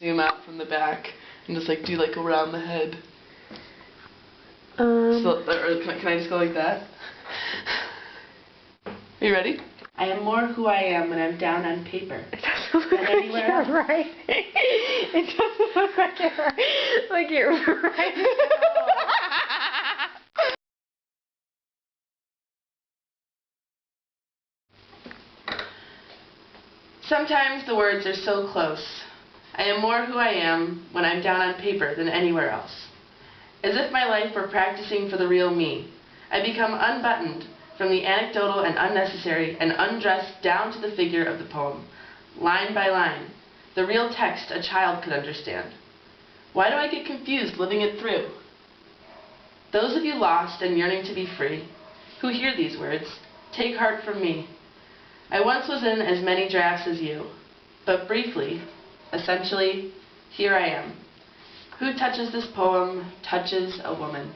Zoom out from the back and just like do like around the head. So, or can I just go like that? Are you ready? I am more who I am when I'm down on paper. It doesn't look like you're right. It doesn't look like you're right. Sometimes the words are so close. I am more who I am when I'm down on paper than anywhere else. As if my life were practicing for the real me, I become unbuttoned from the anecdotal and unnecessary and undressed down to the figure of the poem, line by line, the real text a child could understand. Why do I get confused living it through? Those of you lost and yearning to be free, who hear these words, take heart from me. I once was in as many drafts as you, but briefly, essentially, here I am. Who touches this poem touches a woman.